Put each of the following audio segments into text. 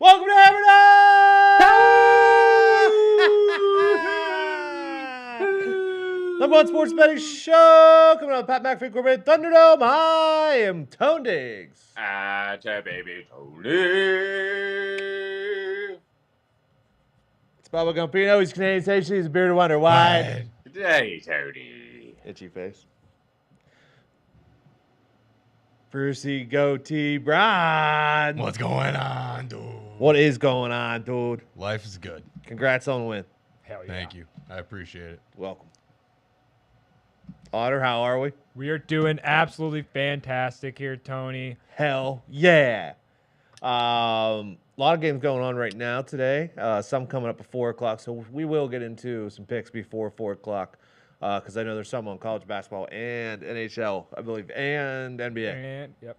Welcome to Hammer Dahn! Number one sports betting show coming on the Pat McAfee Incorporated Thunderdome. I am Tone Diggs. Baby Tony. It's Bubba Gumpino. He's Canadian station. He's a bearded wonder. Wide. Hey, Tony. Itchy face. Brucey Goatee Brian. What's going on, dude? What is going on, dude? Life is good. Congrats on the win. Hell yeah. Thank you. I appreciate it. Welcome. Otter, how are we? We are doing absolutely fantastic here, Tony. Hell yeah. A lot of games going on right now today. Some coming up at 4 o'clock, so we will get into some picks before 4 o'clock because I know there's some on college basketball and NHL, I believe, and NBA. And, yep.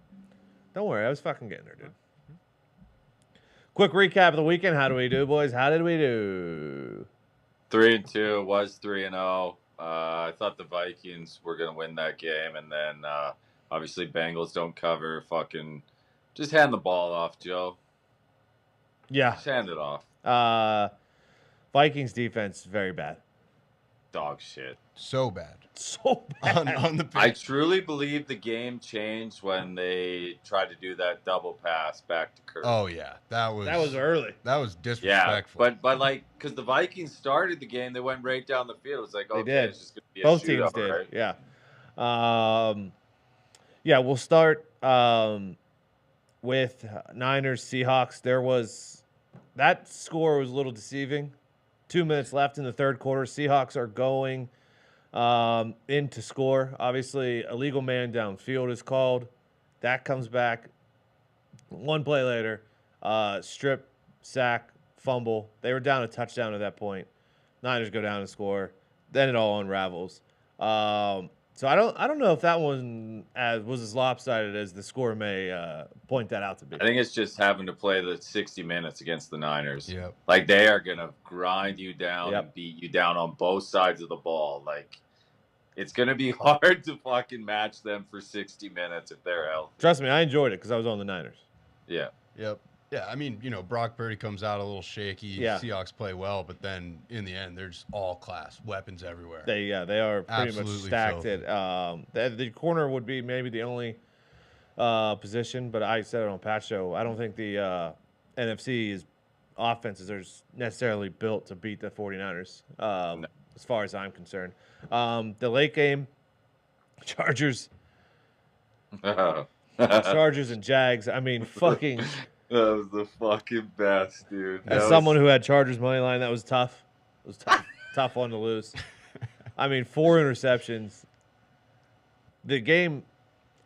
Don't worry, I was fucking getting there, dude. Quick recap of the weekend. How do we do, boys? How did we do? 3-2 was 3-0. I thought the Vikings were gonna win that game, and then obviously Bengals don't cover. Fucking just hand the ball off, Joe. Yeah. Just hand it off. Vikings defense is very bad. Dog shit. So bad. So bad. On the pitch. I truly believe the game changed when they tried to do that double pass back to Kirk. Oh yeah, that was early. That was Yeah, disrespectful. but like, because the Vikings started the game, they went right down the field. It's like, okay, did. it's just gonna be a Both shootout, teams did. right? Yeah. Yeah, we'll start with Niners Seahawks. That score was a little deceiving. 2 minutes left in the third quarter. Seahawks are going in to score. Obviously, a legal man downfield is called. That comes back. One play later, strip, sack, fumble. They were down a touchdown at that point. Niners go down and score. Then it all unravels. So I don't know if that one was as lopsided as the score may point that out to be. I think it's just having to play the 60 minutes against the Niners. Yep. Like, they are going to grind you down Yep. and beat you down on both sides of the ball. Like, it's going to be hard to fucking match them for 60 minutes if they're healthy. Trust me, I enjoyed it because I was on the Niners. Yeah. Yep. Yeah, I mean, Brock Purdy comes out a little shaky. Yeah. Seahawks play well, but then in the end, they're just all class, weapons everywhere. They are pretty Absolutely much stacked. filthy. The corner would be maybe the only position, but I said it on Pat's show. I don't think the NFC's offenses are necessarily built to beat the 49ers, as far as I'm concerned. The late game, Chargers and Jags. I mean, fucking. That was the fucking best, dude. As someone who had Chargers money line, that was tough. It was tough, tough one to lose. I mean, 4 interceptions. The game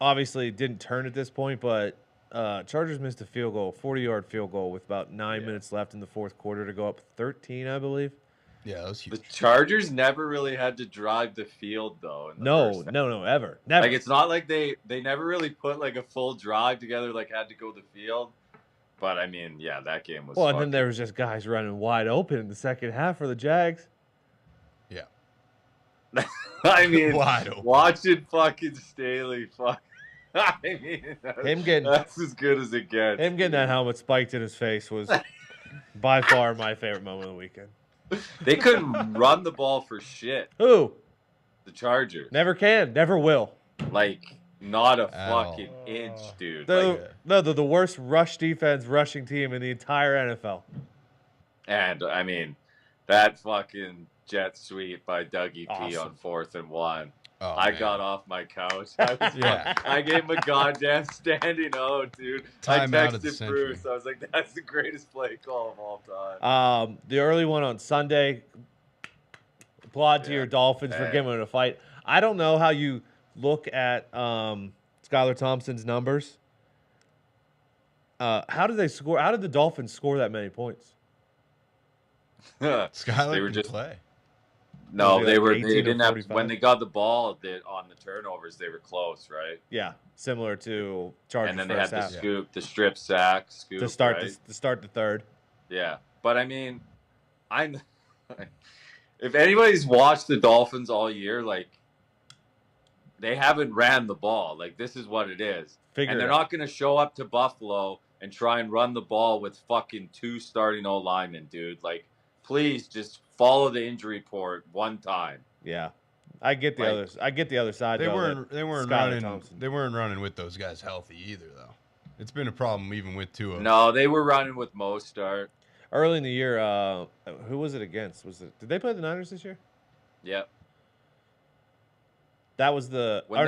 obviously didn't turn at this point, but Chargers missed a field goal, 40-yard field goal with about 9 minutes left in the fourth quarter to go up 13, I believe. Yeah, that was The huge. Chargers never really had to drive the field, though. In the No, first half. ever. Never. Like, it's not like they never really put, like, a full drive together, like, had to go the field. But, I mean, yeah, that game was Well, and then fucking- there was just guys running wide open in the second half for the Jags. Yeah. I mean, Wide open. watching fucking Staley, I mean, that's as good as it gets. Him getting that helmet spiked in his face was by far my favorite moment of the weekend. They couldn't run the ball for shit. Who? The Chargers. Never can, never will. Like, not a At all. fucking inch, dude. They're the worst rushing team in the entire NFL. And, I mean, that fucking jet sweep by Dougie P Awesome. on 4th and 1. Oh, I man. got off my couch. I gave him a goddamn standing O, dude. Time I out of the texted century. Bruce. I was like, that's the greatest play call of all time. The early one on Sunday. Applaud to Yeah. your Dolphins for Hey. giving it a fight. I don't know how you look at Skylar Thompson's numbers. How did they score? How did the Dolphins score that many points? Skylar They were can just- play. No, Was they it like were. 18 They or didn't have. 45? When they got the ball on the turnovers, they were close, right? Yeah, similar to Chargers And then they had first the half. scoop, the strip sack, scoop. To start right? to start the third. Yeah, but I mean, if anybody's watched the Dolphins all year, like, they haven't ran the ball. Like, this is what it is. Figure And it they're out. not going to show up to Buffalo and try and run the ball with fucking 2 starting O linemen, dude. Like, please just follow the injury report one time. Yeah, I get the Like, others. I get the other side. They though, weren't Skylar running. Thompson. They weren't running with those guys healthy either, though. It's been a problem even with Tua. No, they were running with Mostert. Early in the year, who was it against? Did they play the Niners this year? Yep. That was the When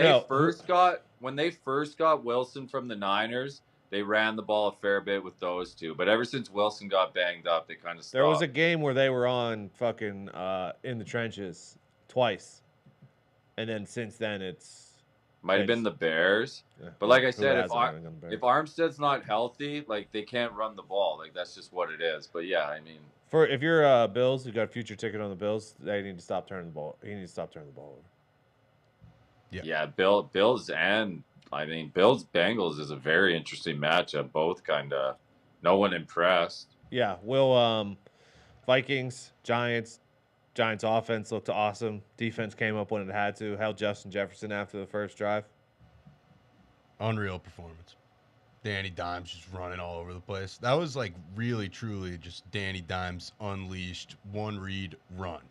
they first got Wilson from the Niners, they ran the ball a fair bit with those two. But ever since Wilson got banged up, they kind of stopped. There was a game where they were on fucking in the trenches twice, and then since then it's Might have been the Bears. yeah, But like I who said, hasn't been on the Bears? if Armstead's not healthy, like they can't run the ball. Like that's just what it is. But yeah, I mean, If you're Bills, you got a future ticket on the Bills, they need to stop turning the ball. He needs to stop turning the ball over. yeah, Bills and I mean Bills Bengals is a very interesting matchup. Both kind of, no one impressed. Yeah, Vikings, Giants. Giants offense looked awesome. Defense came up when it had to. Held Justin Jefferson after the first drive. Unreal performance. Danny Dimes just running all over the place. That was like really, truly just Danny Dimes unleashed, one read, run.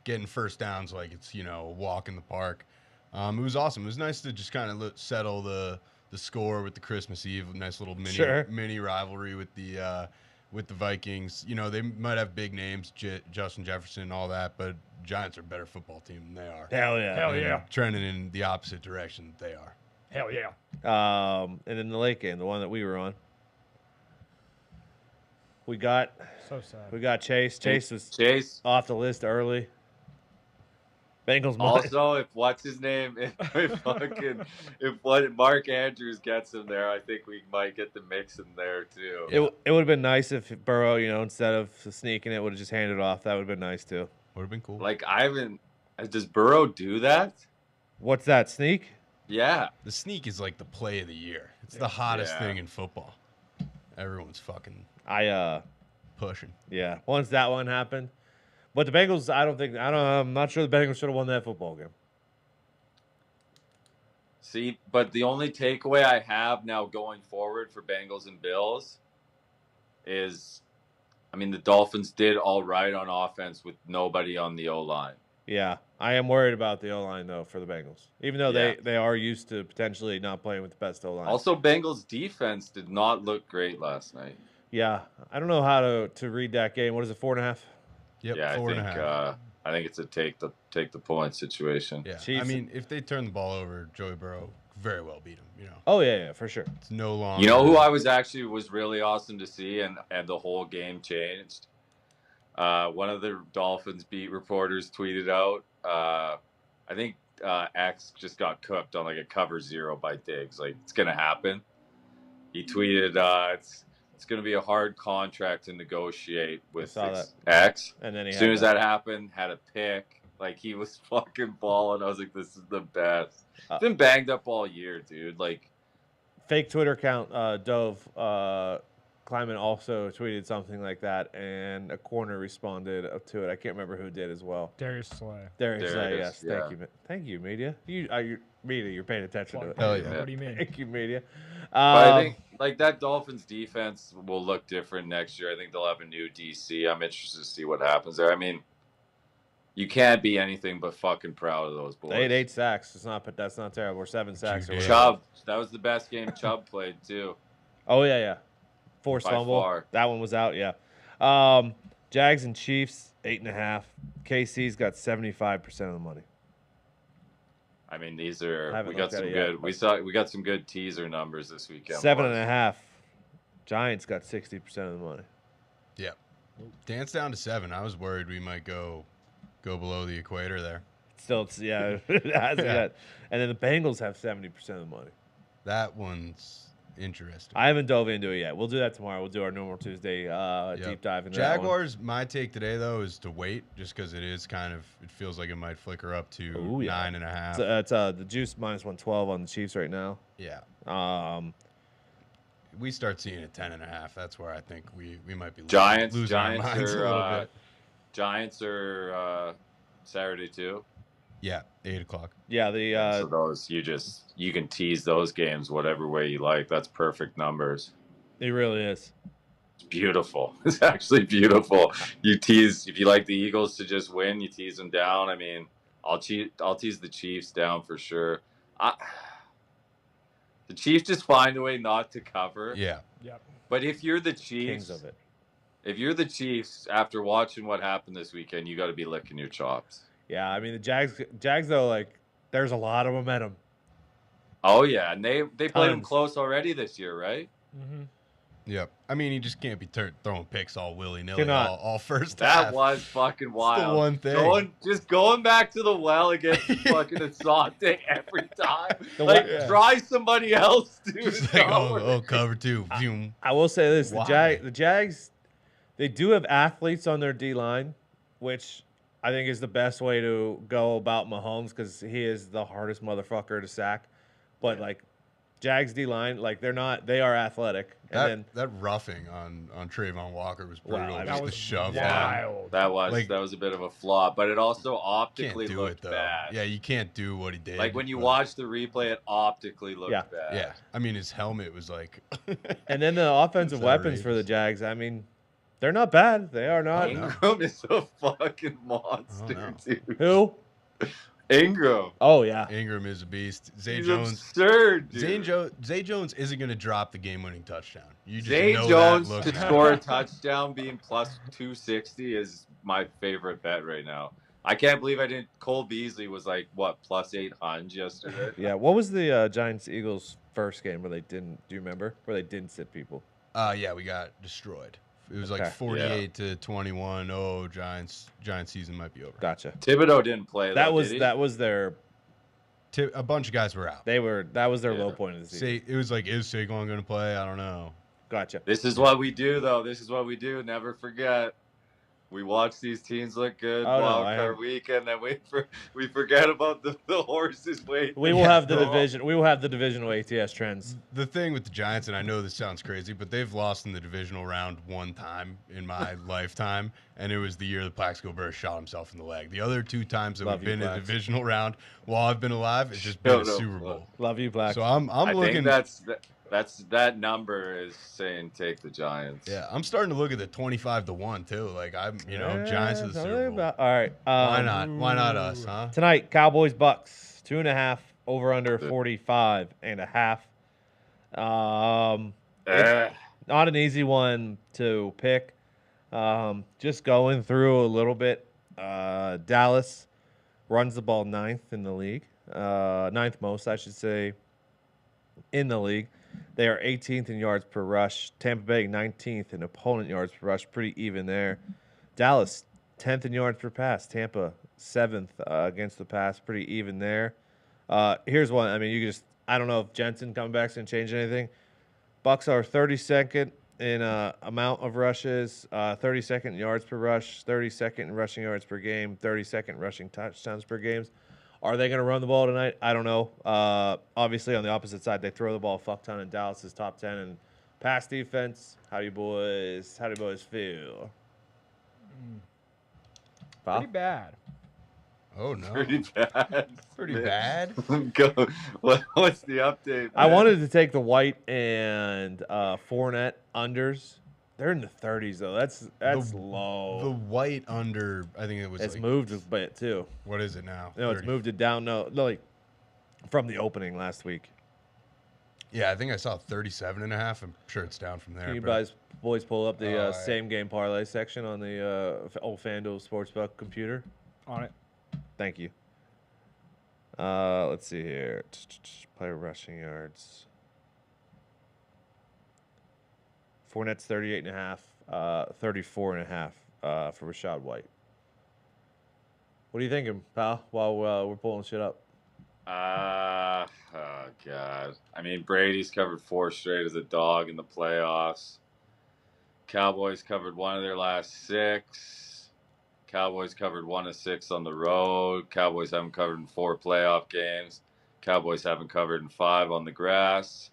Getting first downs like it's, a walk in the park. It was awesome. It was nice to just kind of settle the score with the Christmas Eve. Nice little mini rivalry with the Vikings. They might have big names, Justin Jefferson and all that, but Giants are a better football team than they are. Hell yeah. Hell yeah. Trending in the opposite direction that they are. Hell yeah. And then the late game, the one that we were on. We got Chase. Chase was off the list early. Bengals. Also, if what's his name, if Mark Andrews gets him there, I think we might get the mix in there too. It would have been nice if Burrow, instead of sneaking it, would have just handed it off. That would have been nice too. Would have been cool. Like does Burrow do that? What's that, sneak? Yeah. The sneak is like the play of the year. It's the hottest thing in football. Everyone's fucking pushing. Yeah. Once that one happened. But the Bengals, I'm not sure the Bengals should have won that football game. See, but the only takeaway I have now going forward for Bengals and Bills is, the Dolphins did all right on offense with nobody on the O-line. Yeah, I am worried about the O-line, though, for the Bengals. Even though they are used to potentially not playing with the best O-line. Also, Bengals defense did not look great last night. Yeah, I don't know how to read that game. What is it, 4.5? Yep, yeah, 4.5. I think it's a take the point situation. Yeah, Chiefs. if they turn the ball over, Joey Burrow very well beat him. Oh yeah, for sure. It's no longer. You know who I was really awesome to see, and the whole game changed. One of the Dolphins beat reporters tweeted out. I think X just got cooked on like a cover 0 by Diggs. Like it's gonna happen. He tweeted, "It's going to be a hard contract to negotiate with X." And then as soon as that happened, had a pick. Like he was fucking balling. I was like, "This is the best." Been banged up all year, dude. Like fake Twitter account Dove Kleiman also tweeted something like that, and a corner responded to it. I can't remember who did as well. Darius Slay. Darius Slay, yes. Yeah. Thank you, media. Media, you're paying attention to it. Hell yeah. What do you mean? Thank you, media. But I think like that Dolphins defense will look different next year. I think they'll have a new DC. I'm interested to see what happens there. You can't be anything but fucking proud of those boys. They had 8 sacks. That's not terrible. Or 7 sacks. Or Chubb, that was the best game Chubb played too. Oh yeah. Forced fumble. Far. That one was out. Yeah. Jags and Chiefs 8.5. KC's got 75% of the money. These are we got some good. We got some good teaser numbers this weekend. 7.5. Giants got 60% of the money. Yeah, dance down to 7. I was worried we might go below the equator there. Still, yeah, it hasn't yet. And then the Bengals have 70% of the money. That one's interesting. I haven't dove into it yet. We'll do that tomorrow. We'll do our normal Tuesday deep dive into Jaguars. My take today though is to wait, just because it feels like it might flicker up to 9.5. It's the juice -112 on the Chiefs right now. Yeah. We start seeing it 10.5. That's where I think we might be losing our minds a little bit. Giants are Saturday too. Yeah, 8:00. Yeah, so those you can tease those games whatever way you like. That's perfect numbers. He really is. It's beautiful. It's actually beautiful. You tease if you like the Eagles to just win. You tease them down. I mean, I'll tease the Chiefs down for sure. The Chiefs just find a way not to cover. Yeah. Yep. But if you're the Kings Chiefs, of it. if you're the Chiefs, after watching what happened this weekend, you got to be licking your chops. Yeah, I mean the Jags though, like there's a lot of momentum. Oh yeah, and they played them Tons. close already this year, right? Mm-hmm. Yep. I mean, you just can't be throwing picks all willy nilly Cannot. all first That half. was fucking wild. the one thing. Going back to the well against fucking Asante every time. Like, yeah. try somebody else, dude. Just like, cover two. Boom. I will say this: Why? the Jags, they do have athletes on their D line, which I think is the best way to go about Mahomes because he is the hardest motherfucker to sack. But like, Jags D line, like they are athletic. And That roughing on Trayvon Walker was brutal. Wow, I mean, Just that the was shove. wild. That was a bit of a flaw, but it also Can't optically do looked it though. bad. Yeah, you can't do what he did. Like when you but- watch the replay, it optically looked Yeah. bad. Yeah, I mean his helmet was like. and then the offensive It's weapons for the outrageous. Jags. I mean, they're not bad. They are not. Ingram is a fucking monster, dude. Who? Ingram. Oh yeah. Ingram is a beast. Zay He's Jones. absurd, dude. Zay Jones isn't going to drop the game-winning touchdown. You just Zay know Jones that to looking at score a it. touchdown being plus 260 is my favorite bet right now. I can't believe I didn't. Cole Beasley was like, what, plus 800 yesterday? Yeah. What was the Giants Eagles first game where they didn't? Do you remember where they didn't sit people? Yeah, we got destroyed. It was Okay. like 48-21. Oh, Giants season might be over. Gotcha. Thibodeau didn't play. That though, was did he? that was their A bunch of guys were out. that was their Yeah. low point of the season. It was like, is Saquon going to play? I don't know. Gotcha. This is what we do, though. This is what we do. Never forget. We watch these teams look good Oh, no, wild I card week, and then we forget about the horses waiting. We will have the division. We will have the divisional ATS trends. The thing with the Giants, and I know this sounds crazy, but they've lost in the divisional round one time in my lifetime, and it was the year that Plaxico Burress shot himself in the leg. The other two times that Love we've you, been in the Plax. divisional round while I've been alive, it's just been a Super Bowl. Love you, Black. So I'm I looking. think that number is saying take the Giants. Yeah, I'm starting to look at the 25-1 too. Like Giants of the Super Bowl. All right. Why not? Why not us, huh? Tonight, Cowboys Bucks 2.5 over under 45.5. Not an easy one to pick. Just going through a little bit. Dallas runs the ball ninth in the league. Ninth most, I should say, in the league. They are 18th in yards per rush. Tampa Bay 19th in opponent yards per rush. Pretty even there. Dallas 10th in yards per pass. Tampa 7th against the pass. Pretty even there. Here's one. I mean, I don't know if Jensen coming back is going to change anything. Bucks are 32nd in amount of rushes, 32nd in yards per rush, 32nd in rushing yards per game, 32nd rushing touchdowns per game. Are they going to run the ball tonight? I don't know. Obviously, on the opposite side, they throw the ball a fuck ton in Dallas' top 10 in pass defense. How do you boys feel? Pretty bad. Oh no, Pretty bad. pretty bad. Go. What's the update? I man? wanted to take the White and Fournette unders. They're in the 30s though. That's low. The White under, I think it was. It's like, moved a bit too. What is it now? No, it's 30. moved it down. No, like from the opening last week. Yeah, I think I saw 37.5. I'm sure it's down from there. Can you but- boys pull up the Alright. same game parlay section on the old FanDuel Sportsbook computer? On it. Thank you. Let's see here. Player rushing yards. Fournette's 38.5, 34.5 for Rashad White. What are you thinking, pal, while we're pulling shit up? Oh God. I mean, Brady's covered 4 straight as a dog in the playoffs. Cowboys covered 1 of their last 6. Cowboys covered 1 of 6 on the road. Cowboys haven't covered in 4 playoff games. Cowboys haven't covered in 5 on the grass.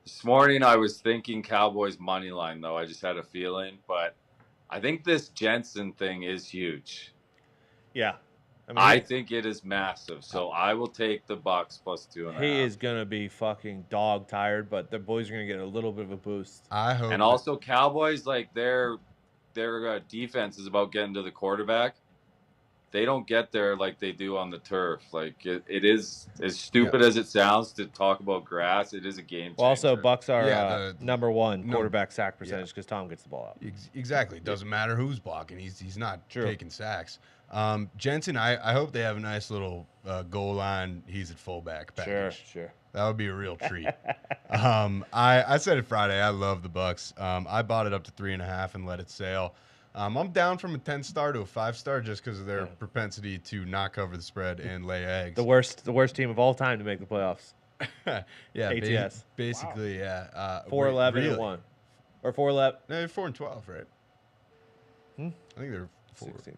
This morning I was thinking Cowboys money line though. I just had a feeling, but I think this Jensen thing is huge. Yeah. I think it is massive. So I will take the Bucks plus 2.5. he is gonna be fucking dog tired, but the boys are gonna get a little bit of a boost. I hope. And also Cowboys, like their defense is about getting to the quarterback. They don't get there like they do on the turf. Like it is as stupid as it sounds to talk about grass. It is a game changer. Well, also, Bucks are Yeah, number one quarterback sack percentage because Tom gets the ball out. Exactly. It doesn't matter who's blocking. He's not True. taking sacks. Jensen, I hope they have a nice little goal line. He's at fullback package. Sure. That would be a real treat. I said it Friday. I love the Bucks. I bought it up to 3.5 and let it sail. I'm down from a 10-star to a 5-star just because of their propensity to not cover the spread and lay eggs. The worst team of all time to make the playoffs. Yeah, ATS. Basically, yeah. 4-11 and 1, or 4-11. No, they're 4-12, right? I think they're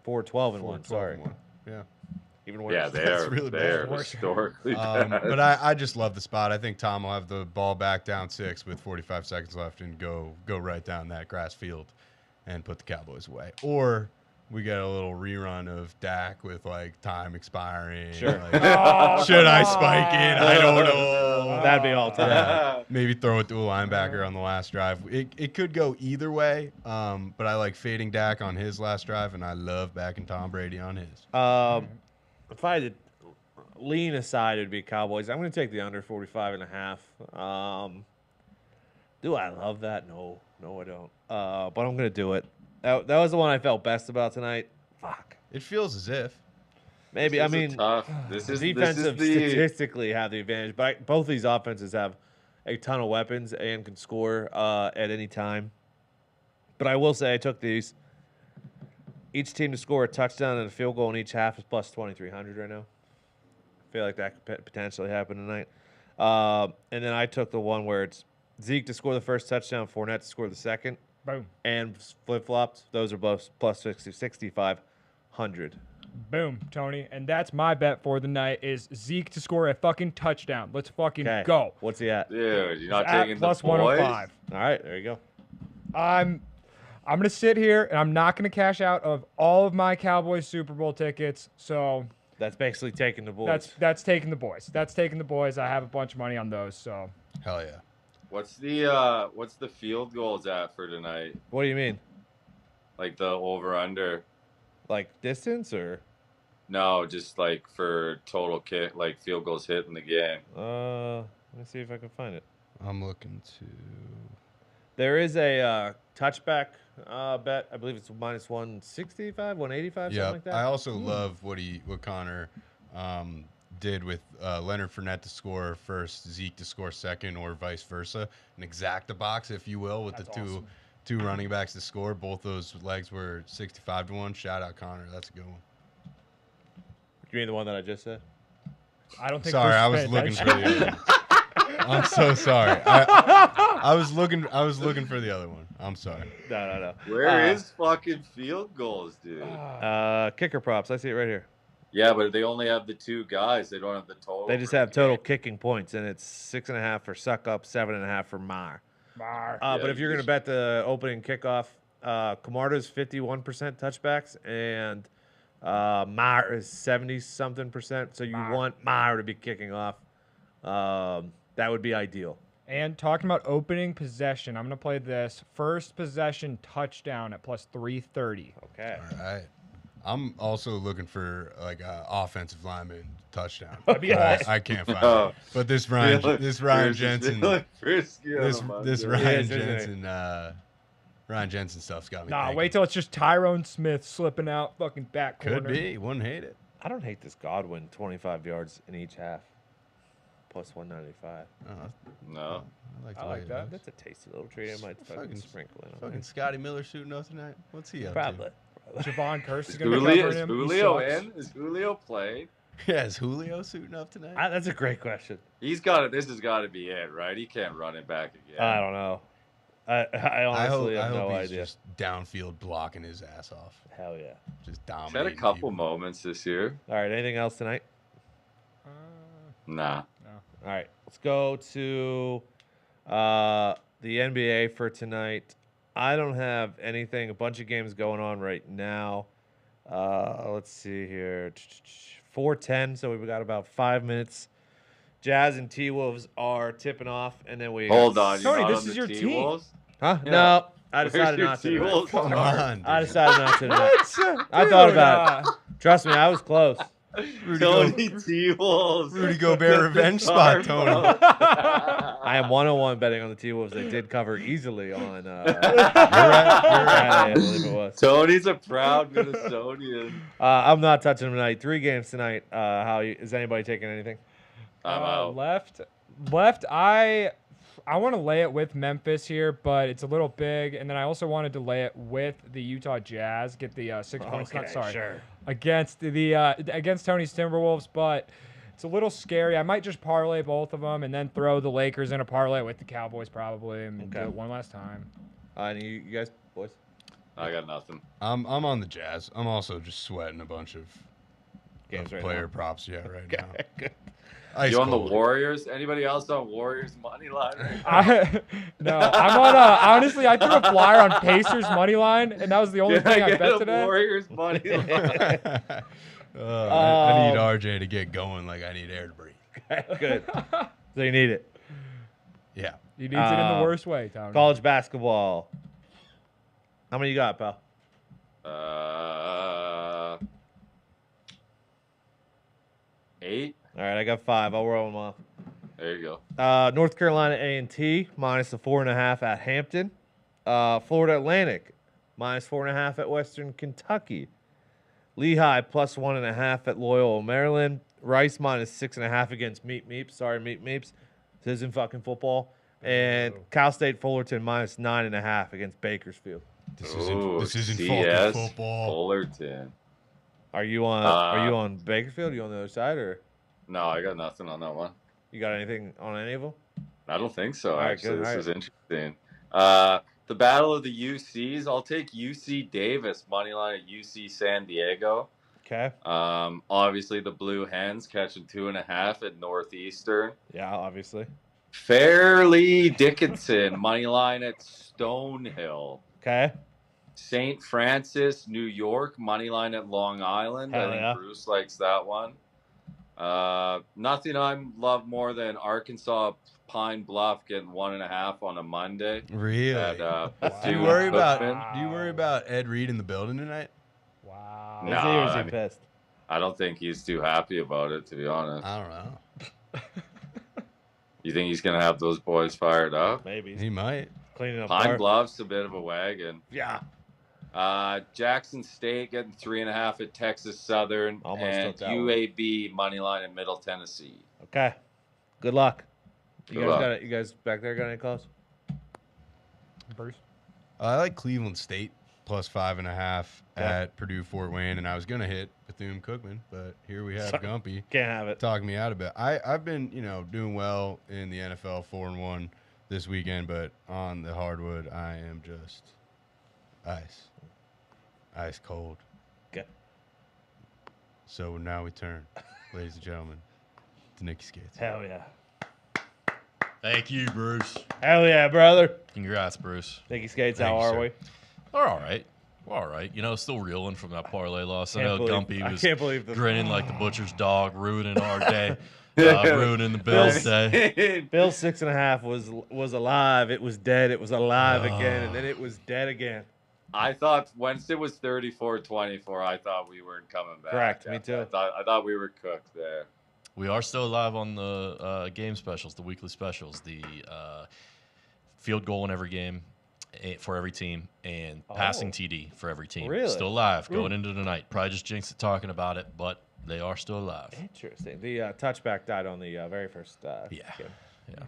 4-12 and 1. 4-12 Sorry. and 1. Yeah. Even worse. Yeah, they're really they're bad. historically bad. But I just love the spot. I think Tom will have the ball back down 6 with 45 seconds left and go right down that grass field and put the Cowboys away. Or we get a little rerun of Dak with like time expiring. Sure. Like, should I spike it? I don't know. That'd be all time. Yeah. Maybe throw it to a linebacker on the last drive. It could go either way, but I like fading Dak on his last drive, and I love backing Tom Brady on his. If I had to lean aside, it'd be Cowboys. I'm going to take the under 45.5. Do I love that? No, I don't. But I'm going to do it. That was the one I felt best about tonight. Fuck. It feels as if. Maybe. I mean, defensive statistically have the advantage, but both these offenses have a ton of weapons and can score at any time. But I will say I took these. Each team to score a touchdown and a field goal in each half is plus 2,300 right now. I feel like that could potentially happen tonight. And then I took the one where it's Zeke to score the first touchdown, Fournette to score the second. Boom. And flip-flops. Those are both plus 6,500. Boom, Tony. And that's my bet for the night is Zeke to score a fucking touchdown. Let's fucking go. What's he at? Dude, you're not At taking plus the boys? 105. All right, there you go. I'm going to sit here, and I'm not going to cash out of all of my Cowboys Super Bowl tickets. So That's basically taking the boys. that's taking the boys. That's taking the boys. I have a bunch of money on those. So Hell yeah. What's the field goals at for tonight? What do you mean? Like the over under? Like distance or? No, just like for total kick, like field goals hit in the game. Let me see if I can find it. I'm looking to. There is a touchback bet. I believe it's minus 165, 185, something like that. I also love what Connor did with Leonard Fournette to score first, Zeke to score second, or vice versa. An exacta box, if you will, with That's the awesome. two running backs to score. Both those legs were 65-1. Shout out Connor. That's a good one. You mean the one that I just said? I don't think. Sorry, Bruce I was paid looking attention. for the other one. I'm so sorry. I was looking for the other one. I'm sorry. No. Where is fucking field goals, dude? Kicker props. I see it right here. Yeah, but they only have the two guys. They don't have the total. They just for have the total game. kicking points, and it's 6.5 for Suck Up, 7.5 for Mar. Mar. But if you're going to bet the opening kickoff, Camarda's 51% touchbacks, and Mar is 70-something%. So you want Mar to be kicking off. That would be ideal. And talking about opening possession, I'm going to play this first possession touchdown at plus 330. Okay. All right. I'm also looking for like an offensive lineman touchdown. That'd be awesome. I can't find it. But this Ryan Jensen, Ryan Jensen stuff's got me. Nah, thinking. wait till it's just Tyrone Smith slipping out fucking back corner. Could be. Wouldn't hate it. I don't hate this Godwin 25 yards in each half. Plus 195. No. I I like that. That's a tasty little treat. I might fucking sprinkle in on Fucking it. Scotty Miller shooting up tonight. What's he up Probably. Javon Curse is Is going to be covering him. Julio He sucks. in? Is Julio playing? to? Yeah, is Julio suiting up tonight? That's a great question. He's got it. This has got to be it, right? He can't run it back again. I don't know. I honestly I have hope no he's idea. just downfield blocking his ass off. Hell yeah. Just He's dominating. had a couple people. moments this year. All right. Anything else tonight? Nah. All right. Let's go to the NBA for tonight. I don't have anything. A bunch of games going on right now. Let's see here. 4:10, so we've got about 5 minutes. Jazz and T-Wolves are tipping off, and then we Hold on, you're Tony, not this on is the your team. T-Wolves? Huh? Yeah. No, I Where's decided your not to. tonight. T-Wolves? Come on, I dude. decided not to. tonight. I Dude, thought about it. Trust me, I was close. Tony T-Wolves. Rudy Gobert revenge spot, Tony. I am 101 betting on the T-Wolves. They did cover easily on You're right. Saturday, I believe it was. Tony's a proud Minnesotan. I'm not touching them tonight. 3 games tonight. Is anybody taking anything? I'm out. Left. I want to lay it with Memphis here, but it's a little big. And then I also wanted to lay it with the Utah Jazz, get the 6 points. Sure. Against Tony's Timberwolves, but it's a little scary. I might just parlay both of them and then throw the Lakers in a parlay with the Cowboys probably and do it one last time. And you guys, boys? I got nothing. I'm on the Jazz. I'm also just sweating a bunch of Games right player now. props. Yeah, right now. Good. Ice You on the cold. Warriors? Anybody else on Warriors money line? No, I'm on honestly, I threw a flyer on Pacers money line, and that was the only Did thing I get bet a today. Warriors money line? I need RJ to get going like I need air to breathe. Good. So you need it. Yeah. He needs it in the worst way, Tony. College basketball. How many you got, pal? 8. All right, I got 5. I'll roll them off. There you go. North Carolina A&T minus the 4.5 at Hampton. Florida Atlantic minus 4.5 at Western Kentucky. Lehigh plus 1.5 at Loyola Maryland. Rice minus 6.5 against Meep Meeps. Sorry, Meep Meeps. This isn't fucking football. And Cal State Fullerton minus 9.5 against Bakersfield. This Ooh, isn't CS fucking football. Fullerton. Are you on Bakersfield? Are you on the other side, or No, I got nothing on that one. you got anything on any of them? I don't think so, All right, actually. good, This all is interesting. The battle of the UCs. I'll take UC Davis, money line at UC San Diego. Okay. Obviously, the Blue Hens catching 2.5 at Northeastern. Yeah, obviously. Fairleigh Dickinson, money line at Stonehill. Okay. St. Francis, New York, money line at Long Island. Hell I think yeah. Bruce likes that one. Nothing I love more than Arkansas Pine Bluff getting 1.5 on a Monday. Really? At, do you Purdue worry Cookman. about Ed Reed in the building tonight? Wow. No. Is he or is he I mean- pissed? I don't think he's too happy about it, to be honest. I don't know. You think he's gonna have those boys fired up? Maybe. He might. Cleaning up. Pine bar. Bluff's a bit of a wagon. Yeah. Jackson State getting 3.5 at Texas Southern, Almost and took that one. UAB money line in Middle Tennessee. Okay. Good luck. You Good guys luck. got it. You guys back there got any calls? Bruce. I like Cleveland State plus 5.5 Yeah. at Purdue Fort Wayne, and I was gonna hit Bethune-Cookman, but here we have Sorry. Gumpy Can't have it. talking me out a bit. I've been doing well in the NFL 4-1 this weekend, but on the hardwood I am just ice cold. Okay. So now we turn, ladies and gentlemen, to Nicky Skates. Hell yeah. Thank you, Bruce. Hell yeah, brother. Congrats, Bruce. Nicky Skates, Thank how you, are sir. we? We're all right. We're all right. Still reeling from that parlay loss. I know Gumpy I was can't believe this. grinning like the butcher's dog, ruining our day, ruining the Bills' day. Bill's 6.5 was alive. It was dead. It was alive again, and then it was dead again. I thought once it was 34-24, I thought we weren't coming back. Correct, me too. I thought we were cooked there. We are still alive on the game specials, the weekly specials, the field goal in every game for every team, and passing TD for every team. Really? Still alive going into tonight. Probably just jinxed it talking about it, but they are still alive. Interesting. The touchback died on the very first Yeah. game. Yeah.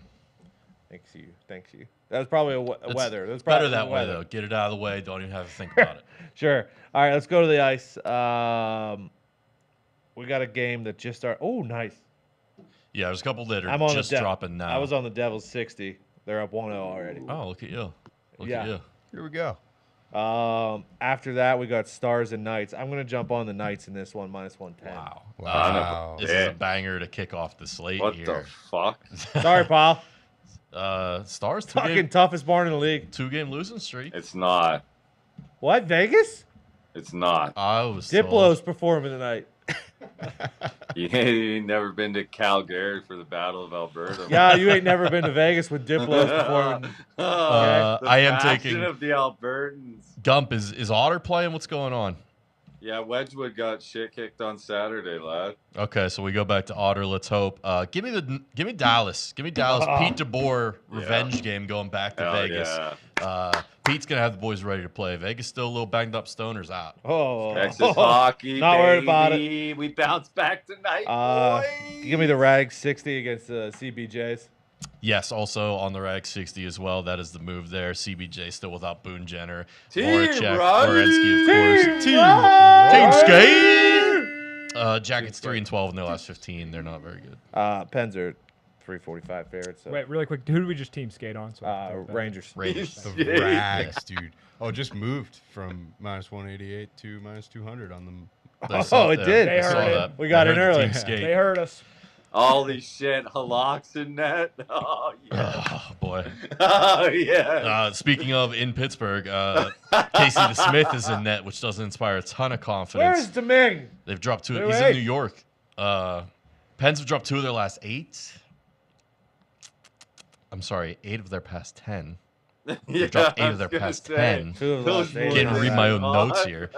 Thanks you. That was probably a It's weather. That's better probably that way, weather. though. Get it out of the way. Don't even have to think about it. Sure. All right, let's go to the ice. We got a game that just started. Oh, nice. Yeah, there's a couple that I'm are on just the dropping now. I was on the Devils 60. They're up 1-0 already. Oh, look at you. Look Yeah. at you. Here we go. After that, we got Stars and Knights. I'm going to jump on the Knights in this one, minus 110. Wow. Wow. This is a banger to kick off the slate What here. the fuck? Sorry, Paul. Stars, Fucking toughest barn in the league. 2-game losing streak. It's not. What, Vegas? It's not. I was told. Diplo's performing tonight. You ain't never been to Calgary for the Battle of Alberta. Yeah, you ain't never been to Vegas with Diplo's performing. The I am passion taking- of the Albertans. Gump, is Otter playing? What's going on? Yeah, Wedgwood got shit kicked on Saturday, lad. Okay, so we go back to Otter. Let's hope. Give me Dallas. Give me Dallas. Pete DeBoer revenge game going back to Hell Vegas. yeah. Pete's gonna have the boys ready to play. Vegas still a little banged up. Stoners out. Oh, Texas hockey, Not worried about baby. We bounce back tonight, boys. give me the Rag 60 against the CBJs. Yes, also on the Rag 60 as well. That is the move there. CBJ still without Boone Jenner. Team Voracek, Ryan! Werenski, of course. Team Skate! Jackets 3-12 in their last 15. They're not very good. Pens are 345 favorites. So. Wait, really quick. Who did we just team skate on? So Rangers. Raiders. The Rags, dude. Oh, just moved from -188 to -200 on them. It did. They heard it. that. We got They in heard the early. Team Skate. They heard us. Holy shit, Halak's in net. Oh, yeah. Oh, boy. Oh, yeah. Speaking of in Pittsburgh, Casey DeSmith is in net, which doesn't inspire a ton of confidence. Where's Deming? They've dropped two. Wait, He's wait. in New York. Pens have dropped 2 of their last 8. I'm sorry, 8 of their past 10. They've dropped 8 of their past 10. 2 of the last 8. Getting to read my own notes here.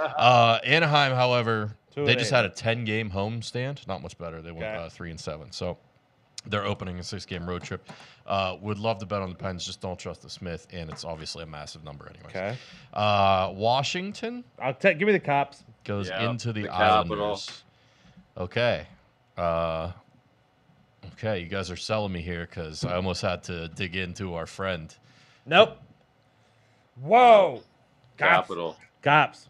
Anaheim, however, 2 they and just 8. had a 10-game home stand. Not much better. They went Okay. 3-7. So they're opening a 6-game road trip. Would love to bet on the Pens. Just don't trust the Smith, and it's obviously a massive number anyways. Okay. Washington Give me the cops. goes Yeah, into the Capital. Islanders. Okay. Okay, you guys are selling me here because I almost had to dig into our friend. Nope. Whoa. Capital. Cops.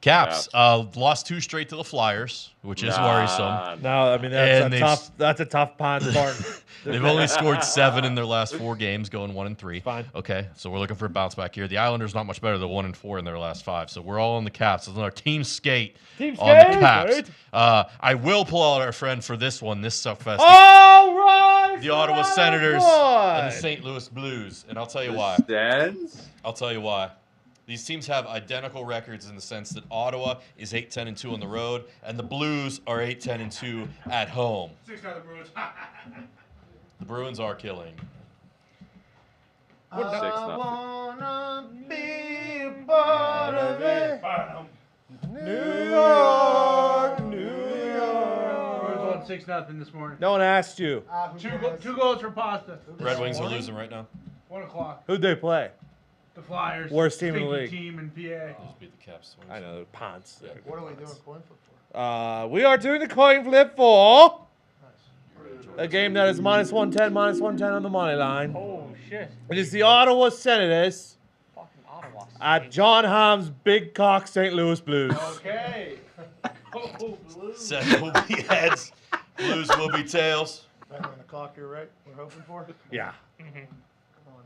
Caps lost 2 straight to the Flyers, which is worrisome. No, I mean And that's a tough pond Spartan. They've only scored 7 in their last 4 games, going 1-3. Fine. Okay, so we're looking for a bounce back here. The Islanders not much better. They're 1-4 in their last 5. So we're all on the Caps. It's our team skate on the Caps. right? I will pull out our friend for this one. This suckfest. All right. The Ottawa Senators and the St. Louis Blues, and I'll tell you why. Stands? I'll tell you why. These teams have identical records in the sense that Ottawa is 8-10-2 on the road, and the Blues are 8-10-2 at home. 6 the Bruins. The Bruins are killing. 6-0. wanna be a part of it. New York, New York. Bruins won 6-0 this morning. No one asked you. Two goals for Pasta. Red Wings are losing right now. 1 o'clock. Who'd they play? The Flyers. Worst team in the stinky league. Team in PA. Just beat the Caps. I know, Ponce. What are we doing coin flip for? We are doing the coin flip for a game that is -110 on the money line. Oh shit! It is the Ottawa Senators Fucking Ottawa. at John Hamm's Big Cock St. Louis Blues. Okay. Oh, Blues. 7 will be heads. Blues will be tails. Better than the cock you're right. We're hoping for. Yeah.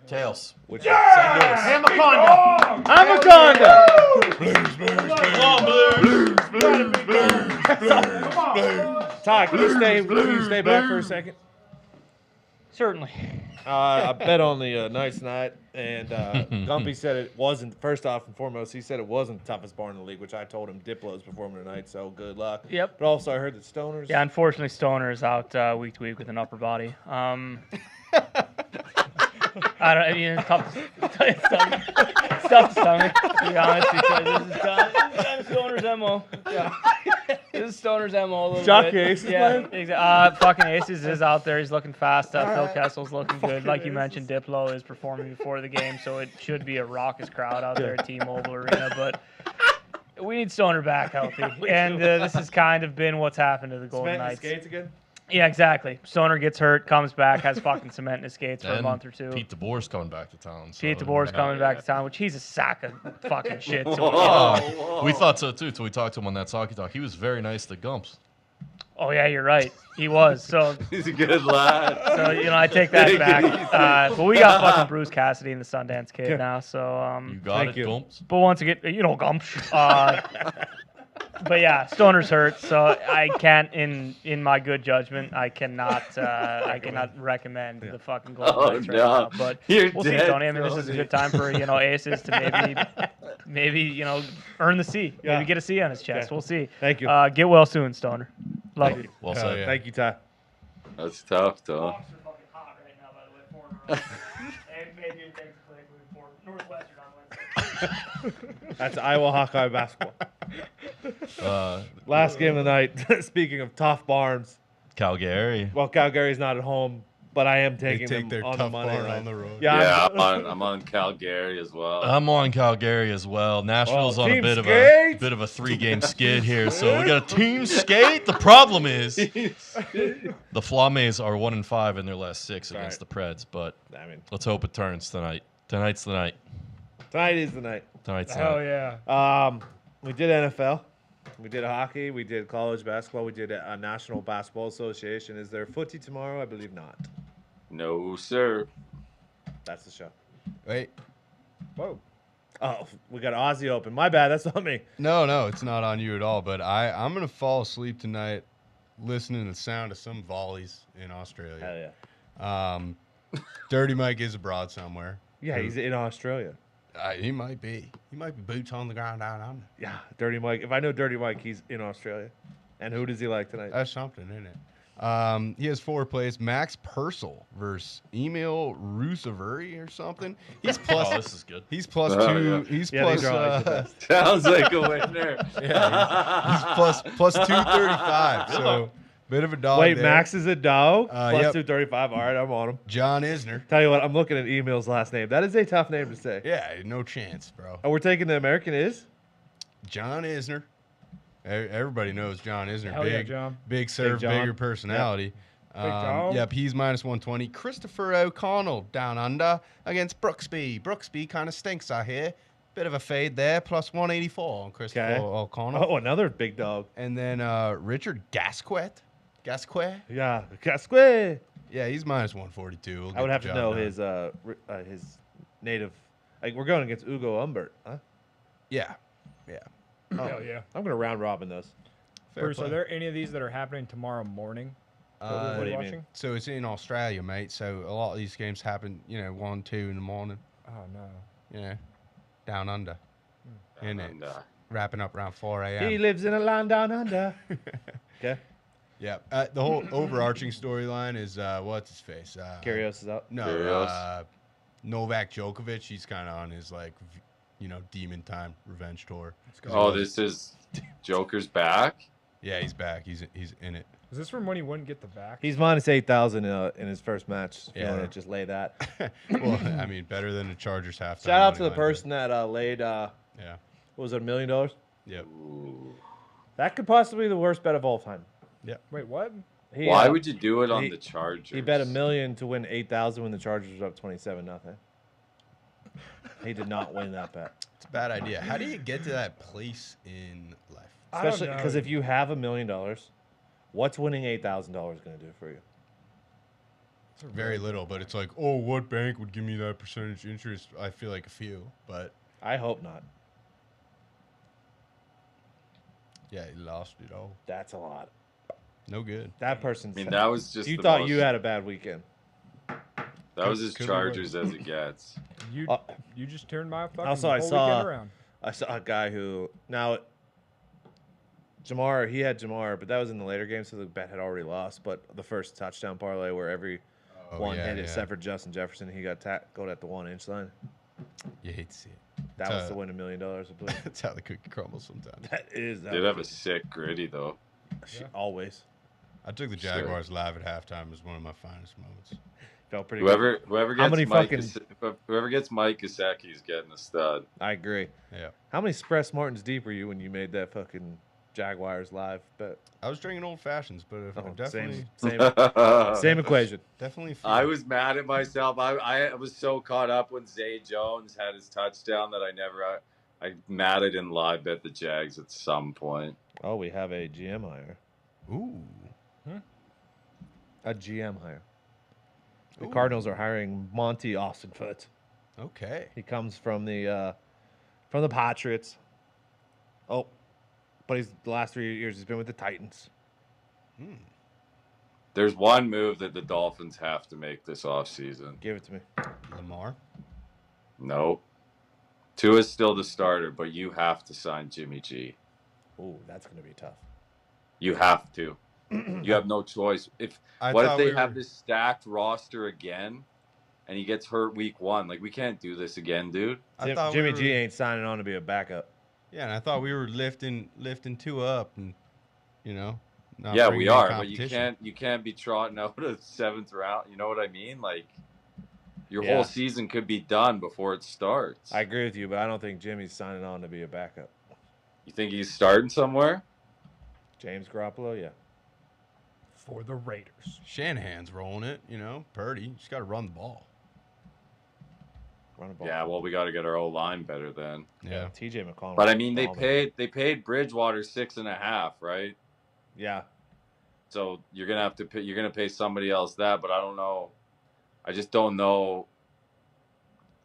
Tails. Which St. Louis. Hamaconda. Anaconda! Todd, can you stay back for a second? Certainly. I bet on the nice night, and Gumpy said it wasn't. First off and foremost, he said it wasn't the toughest bar in the league, which I told him Diplo's performing tonight, so good luck. Yep. But also, I heard that Stoners. Yeah, unfortunately, Stoner is out week to week with an upper body. I don't. I mean, it's tough. It's tough to stomach, to be honest, because this is kind of Stoner's MO. Yeah. This is Stoner's MO a little Jockey bit. Aces Yeah, playing? exactly. Fucking Aces is out there. He's looking fast. Phil Kessel's looking good. Like you mentioned, Diplo is performing before the game, so it should be a raucous crowd out there at T-Mobile Arena. But we need Stoner back healthy, and this has kind of been what's happened to the Golden Cement and Knights. skates again? Yeah, exactly. Stoner gets hurt, comes back, has fucking cement in his skates for a And month or two. Pete DeBoer's coming back to town. So Pete DeBoer's coming back to town, which he's a sack of fucking shit. So, Oh, we thought so too till we talked to him on that Socky Talk. He was very nice to Gumps. oh yeah, you're right. He was. So He's a good lad. I take that back. But we got fucking Bruce Cassidy and the Sundance Kid now. So You got Thank it, you. Gumps. but once again, Gumps. But yeah, Stoner's hurt, so I can't, in my good judgment, I cannot recommend the fucking Golden Oh, Knights right no. now. But You're we'll see, dead, Tony. I mean, this is a Tony. good time for Aces to maybe earn the C. Yeah. Maybe get a C on his chest. Okay. We'll see. Thank you. Get well soon, Stoner. Love you. Well Hell said. yeah. Thank you, Ty. That's tough, though. Hawks are fucking hot right now, by the way. 4 in a row. And maybe it takes a play for Northwestern on Wednesday. That's Iowa Hawkeye basketball. Last game of the night. Speaking of tough barns, Calgary. well, Calgary's not at home, but I am They taking take them their on the tough money barn line. on the road. Yeah, Yeah, I'm on Calgary as well. I'm on Calgary as well. Nashville's Oh, on a team bit of skate! a 3-game skid here, so we got a team skate. The problem is the Flames are 1-5 in their last 6 against the Preds, but I mean, let's hope it turns tonight. Tonight's the night. tonight is the night. Tonight's the Hell night. yeah. We did NFL. We did hockey. We did college basketball. We did a National Basketball Association. Is there footy tomorrow? I believe not. No, sir. That's the show. Wait. Whoa. Oh, we got Aussie Open. My bad. That's not me. No, it's not on you at all. But I'm gonna fall asleep tonight listening to the sound of some volleys in Australia. Hell yeah. Dirty Mike is abroad somewhere. Yeah, he's in Australia. He might be. He might be boots on the ground down under. Yeah, Dirty Mike. If I know Dirty Mike, he's in Australia. And who does he like tonight? That's something, isn't it? He has 4 plays. Max Purcell versus Emil Ruseveri or something. He's plus. Oh, this is good. He's plus Oh, 2. yeah. He's Yeah, plus. these are always the best. Sounds like a winner. He's plus 235. So bit of a dog. Wait, there. Max is a dog? Plus Yep. 235. All right, I'm on him. John Isner. Tell you what, I'm looking at Emil's last name. That is a tough name to say. Yeah, no chance, bro. Oh, we're taking the American is? John Isner. Everybody knows John Isner. Hell big, yeah, John. big serve, John. bigger personality. John. Yep, he's minus 120. Christopher O'Connell down under against Brooksby. Brooksby kind of stinks, I hear. Bit of a fade there, plus 184 on Christopher Okay. O'Connell. Oh, another big dog. And then Richard Gasquet. Yeah, Casque. Yeah, he's minus 142. We'll I would get have the to job know done. his native. Like, we're going against Ugo Umbert, huh? Yeah. Hell yeah. I'm going to round robin those. Fair Bruce, play. are there any of these that are happening tomorrow morning? Uh, What are do we you mean? watching? So it's in Australia, mate. So a lot of these games happen, 1, 2 in the morning. Oh no. Down under. In it. And, Wrapping up around 4 a.m. He lives in a land down under. Okay. Yeah. The whole overarching storyline is what's his face? Kyrgios is out. No. Kyrgios. Novak Djokovic. He's kind of on his demon time revenge tour. oh, this is Joker's back. Yeah, he's back. He's in it. Is this from when he wouldn't get the vax? He's minus 8,000 in his first match. If you Yeah. want to just lay that. Well, I mean, better than the Chargers halftime. Shout out to the money line, person that laid, but- Yeah. what was it, $1 million? Yep. Ooh. That could possibly be the worst bet of all time. Wait, what? He, Why would you do it on he- the Chargers? He bet $1 million to win 8,000 when the Chargers were up 27-0. He did not win that bet. It's a bad idea. How do you get to that place in life? I don't Especially know. because if you have $1 million, what's winning $8,000 going to do for you? Very little, but it's like, oh, what bank would give me that percentage interest? I feel like a few, but I hope not. yeah, he lost it all. That's a lot. No good. That person's. I mean, that was just. you the thought most, you had a bad weekend. That was as Could be Chargers as it gets. You Uh, you just turned my fucking also, whole I saw- weekend around. I saw a guy who now Jamar. He had Jamar, but that was in the later game, so the bet had already lost. But the first touchdown parlay where every one hit, except for Justin Jefferson, he got tackled at the 1-inch line. You hate to see it. That was to win $1 million, I believe. That's how the cookie crumbles sometimes. That is. That Did was have a sick gritty though. always I took the Jaguars live at halftime as one of my finest moments. felt pretty good. Whoever How gets many Mike fucking- whoever gets Mike Gesicki is getting a stud. I agree. Yeah. How many Spress Martins deep were you when you made that fucking Jaguars live bet? I was drinking old fashions, but if Oh, definitely, same equation. definitely. I was mad at myself. I was so caught up when Zay Jones had his touchdown that I mad I didn't live bet the Jags at some point. Oh, we have a GM hire. Ooh. A GM hire. The Ooh. Cardinals are hiring Monty Austinfoot. Okay. He comes from the Patriots. Oh, but the last 3 years he's been with the Titans. There's one move that the Dolphins have to make this offseason. Give it to me. Lamar. Nope. Tua's still the starter, but you have to sign Jimmy G. Ooh, that's gonna be tough. You have to. You have no choice. What if they have this stacked roster again, and he gets hurt week 1? Like, we can't do this again, dude. Jimmy G ain't signing on to be a backup. Yeah, and I thought we were lifting Tua up, and not Yeah, bringing we in are, but competition. you can't be trotting out a 7th round. You know what I mean? Like, your Yeah. whole season could be done before it starts. I agree with you, but I don't think Jimmy's signing on to be a backup. You think he's starting somewhere? James Garoppolo, yeah. For the Raiders. Shanahan's rolling it, Purdy. Just got to run the ball. Run the ball. Yeah, well, we got to get our O-line better then. Yeah. TJ McConnell. But I mean, they paid Bridgewater 6.5, right? Yeah. So you're gonna pay somebody else that, but I don't know. I just don't know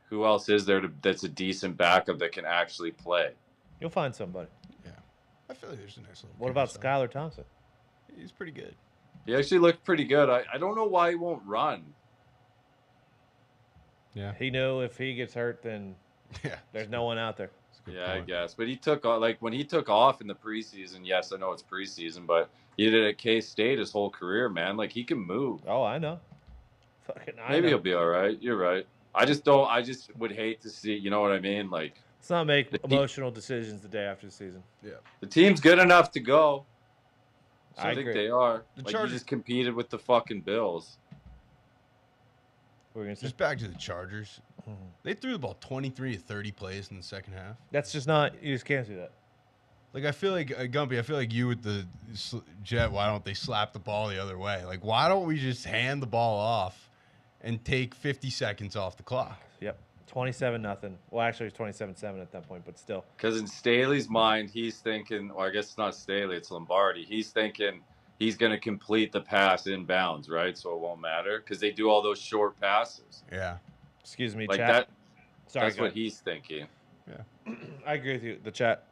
who else is there that's a decent backup that can actually play. You'll find somebody. Yeah. I feel like there's a nice little. What about Skylar Thompson? He's pretty good. He actually looked pretty good. I don't know why he won't run. Yeah. He knew if he gets hurt, then there's no one out there. Yeah, I guess. But he took when he took off in the preseason. Yes, I know it's preseason, but he did it at K-State his whole career, man. Like, he can move. Oh, I know. Maybe he'll be all right. You're right. I just would hate to see. You know what I mean? Like, let's not make emotional decisions the day after the season. Yeah. The team's good enough to go. I think agree. they are. The Like, Chargers you just competed with the fucking Bills. What were we gonna say? Just back to the Chargers. They threw the ball 23 to 30 plays in the second half. That's just not. You just can't do that. Like, I feel like Gumpy. I feel like you with the Jet. Why don't they slap the ball the other way? Like, why don't we just hand the ball off and take 50 seconds off the clock? Yep. 27-0. Well, actually, it was 27-7 at that point, but still. Because in Staley's mind, he's thinking, or I guess it's not Staley, it's Lombardi. He's thinking he's going to complete the pass inbounds, right? So it won't matter because they do all those short passes. Yeah. Excuse me, Like chat. that. Sorry, That's what he's thinking. Yeah. I agree with you. The chat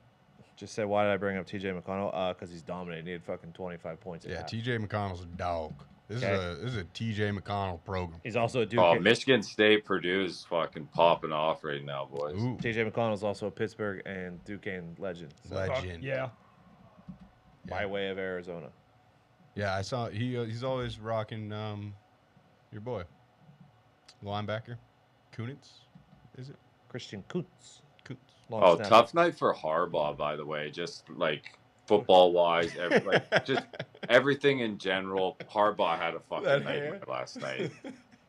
just said, why did I bring up TJ McConnell? Because he's dominating. He had fucking 25 points. Yeah, TJ McConnell's a dog. This is a TJ McConnell program. He's also a Duke. Oh, Michigan State, Purdue's fucking popping off right now, boys. Ooh. TJ McConnell's also a Pittsburgh and Duquesne legend. So Legend. Yeah. by way of Arizona. Yeah, I saw he's always rocking your boy. Linebacker. Kunitz, is it? Christian Kuntz. Oh, tough night for Harbaugh, by the way. Just like football-wise, just everything in general. Harbaugh had a fucking nightmare last night.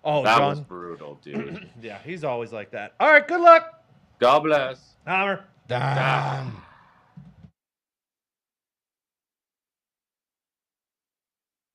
Oh, that John. was brutal, dude. Yeah, he's always like that. All right, good luck. God bless. Hammer Dahn.